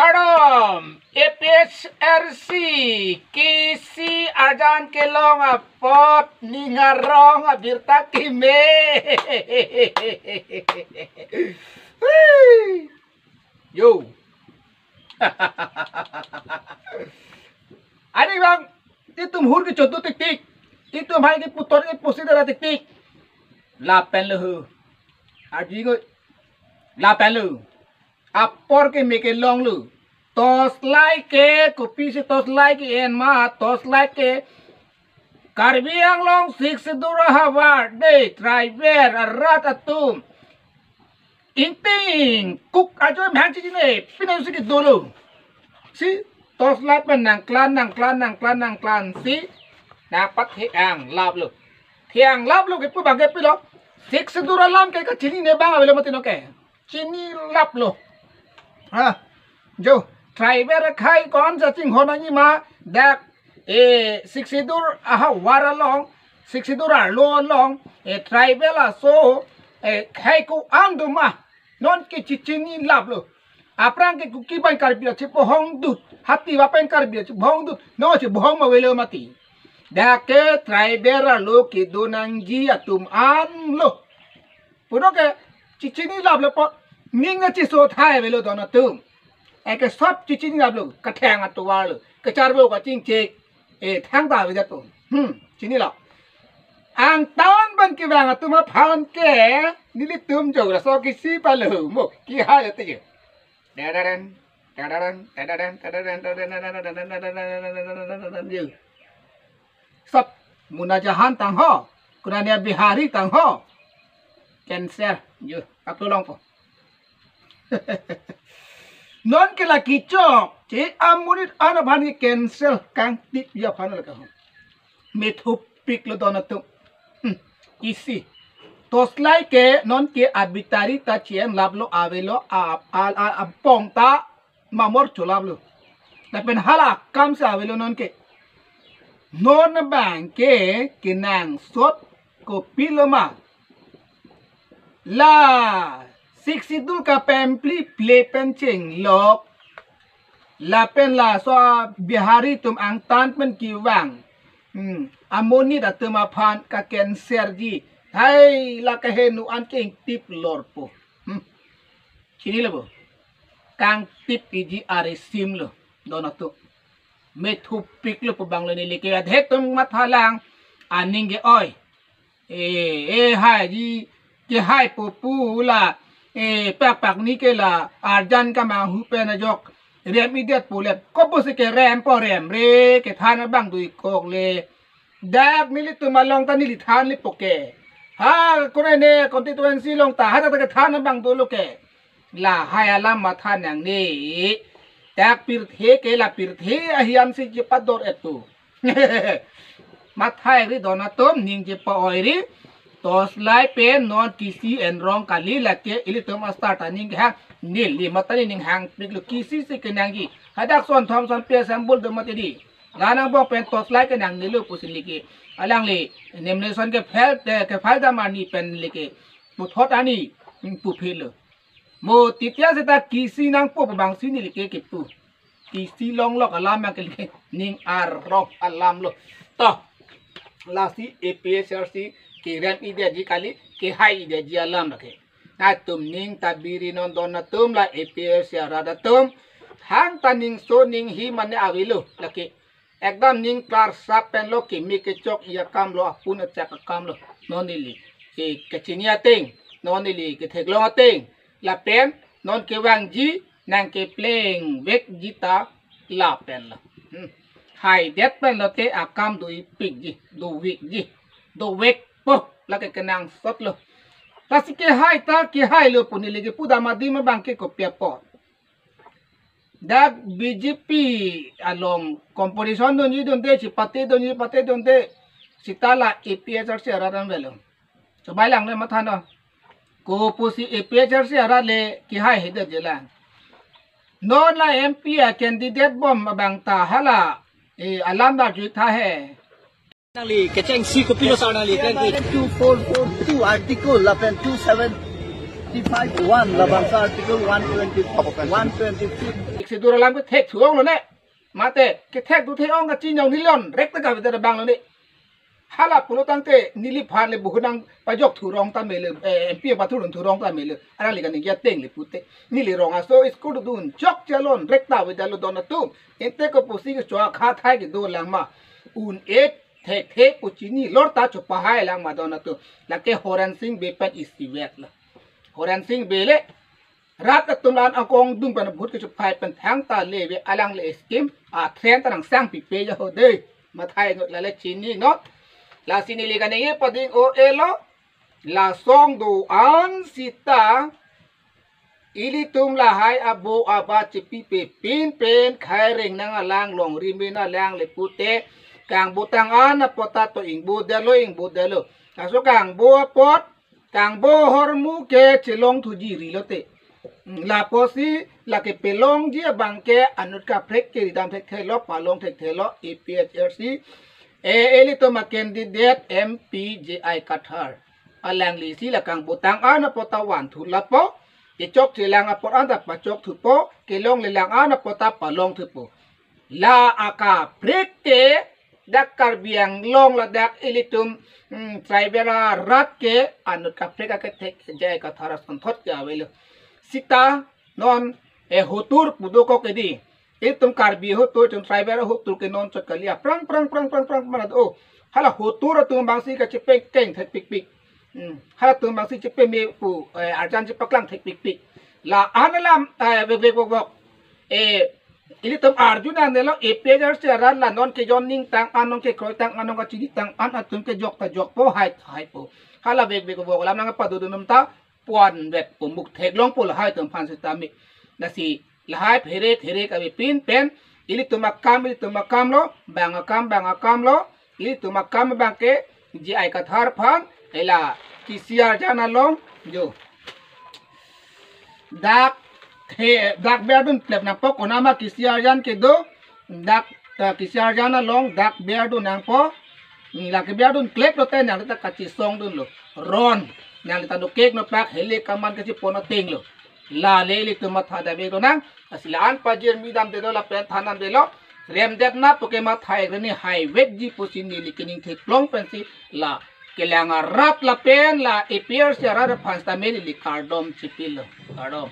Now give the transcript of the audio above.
Karam APSRC kisi ajan kelong pot ningarong birta kime. Yo. Ani bang, itu muhur ke contoh tik-tik. Itu mai ke putor ke posisi darah tik-tik. Lapen lehu. Aji ko lapen lehu. Apor ke meke long lu. Tos like ke kopi se tos like ke en ma tos like ke Karbiang long six dura hawa de driver arat atum. Inting kuk ajo mhang chi ne pinaw sikit dolo. Si tos like pen nang klan si dapat hiang lab lu. Hiang lab lu ke pu bang ke pilo. Six dura lam ke ka chini ne bang avelo matino ke. Chini lap lu. Ha, jo driver khai kon sa ching hona ni ma dak sixidur aha wara long sixidur lo long driver la so khai ko andu ma non ke chichini lablo aprang ke kuki ban karbia che pohong dut hati wa pen karbia che pohong dut no che pohong ma wele mati dak ke driver lo ke donangji atum an lo puno ke chichini lablo po ninga chi so thai wele dona tum cái shop chỉ là luôn cái thang ăn toa luôn cái char vô cái chính chế thang ta bây giờ tụi chỉ như là ăn tan bên cái vàng tụi mà phàn cái ní lấy tôm rồi là sao cái xí ba lử một cái hai là gì shop Munajahan tang ho Kurania Bihari tang ho cancer như các tôi long non ke laki chok che amunit ana bani cancel kang tip ya phana la ka me thup pik lo don tu isi toslai ke non ke abitari ta chien lablo avelo a pong ta mamor chulablo la pen hala kam sa avelo non ke non bang ke kinang sot ko piloma la Siksidul ka pempli play penching lok la pen la so bihari tum ang tan pen kiwang amoni da tuma phan ka cancer ji hai la ka henu an king tip lor po chini lebo kang tip iji are sim lo donato me thu pik lo po bang lo ni leke adhe tum mathalang aning ge oi hai ji ke hai po pu la pak ni ke la arjan ka ma hu pe na jok rem idiat pulet ko bo se ke rem po rem re ke than bang dui kok le dak milit tu malong ta ni li than li poke ha ko ne constituency long ta ha ta ke than bang du lo ke la hai alam ma than yang ni dak pir the ke la pir the ahian si je pador etu ma thai ri donatom ning je pa oi ri tos lai pen non kisi en rong kali lake ili tom start aning ha nil li matani ning hang pik kisi se kenang gi hadak son thom son pe sambul de matedi ganang bo pen tos lai kenang ni lu pusili ki alang li nemne son ke phel ke falda mani pen leke pu thot ani pu phel mo titia se ta kisi nang po bang sini leke ke pu kisi long lok alam ma ke ning ar rok alam lo to lasi APSRC kiran ide ji kali ke hai ide ji alam rakhe na tum ning tabiri non don na tum la APS ya rada tum hang taning so ning hi mane awilu laki ekdam ning klar sap pen lo ki mi ke chok ya kam lo apun chak kam lo non li ke kechinia ting non li ke theklo ting la pen non ke wang ji nang ke playing vek jita la pen la hai det pen lo te akam dui pik ji do wik ji do wek po la ke kenang sot lo ta si ke hai ta ke hai lo puni lege puda madi ma bangke ko pia po dak BJP along competition don ji don de chi pate don de sitala APSRC araran velo so bai lang le ma than do ko pusi APSRC arale ke hai he de jela non la MP candidate bom bang ta hala alam da ji tha hai Nali keceng si kopi lo sana li kan 2442 article 27 155(1) la bangsa article 120 Siguro lang ko tek tuong lo ne. Mate ke tek du tek ong ka chin yong nilon rek ta ka bita bang lo ne. Hala pulo tangte nili phan le buhunang pajok thurong ta mele MP ba thurun thurong ta mele ara li kan ya teng le putte nili rong aso school dun chok chalon rek ta we dalo don tu ente ko pusi ke chwa kha thai ke do lang ma un ek tek tek ku chini lor ta chu pa hai lang ma don tu la ke horan sing be pat is wet la horan sing be le rat ta tulan akong dung pan bhut ke chu phai pan thang ta le we alang le skim a thren ta nang sang pi pe ja ho de ma thai ngot la le chini not la sinili ka nengi pading o elo la song do an sita ili tum la hai abo aba chipi pe pin pen khai reng nang alang long rimina lang le pute kang butang an pota to ing budelo kaso kang bo pot kang bo hormu ke chilong thuji rilote la posi la ke pelong dia bangke anut ka prek ke dam thek thelo palong thek thelo EPHRC elito ma candidate MPJI Qatar alang li sila kang butang ana pota wan thu lapo ke chok silang apor anda pa chok thu po ke long lilang ana pota palong thu po la aka prete dak karbiang long la dak elitum tribera rat ke anut ka preka ke tek jai Qatar son thot ja welo sita non hutur pudoko ke di itum karbi ho to tum tribal ho tur ke non chot kalia prang manad o hala ho tur tum bangsi ka chepe keng thek pik hala tum bangsi chepe me pu arjan che paklang thek pik la analam ve bok ili tum arjuna nelo epejar se ran la non ke jon ning tang anon ke kroi tang anon ka chini tang an atum ke jok ta jok po hai po hala ve bok lam nang pa du num ta puan vet pu muk thek long pul hai tum phan se tami na si lahai phere ka pin pen ili tumakam lo bangakam lo ili tumakam bangke ji ai ka thar phan ela kisiar jana long jo dak berdun plep na pok onama kisiar jan ke do dak kisiar jana long dak berdun nang po la ke berdun klep lo ten nang ta kachi song dun lo ron nang ta do kek no pak hele kaman ka chi pono ting lo la leli tumat hada be do nang asilaan pajir midam de la pen thanan de lo rem det na to ke ma thai reni highway ji pusin ni likining the plong pensi la kelanga rat la pen la appears ya ra phansta meli likardom chipil kardom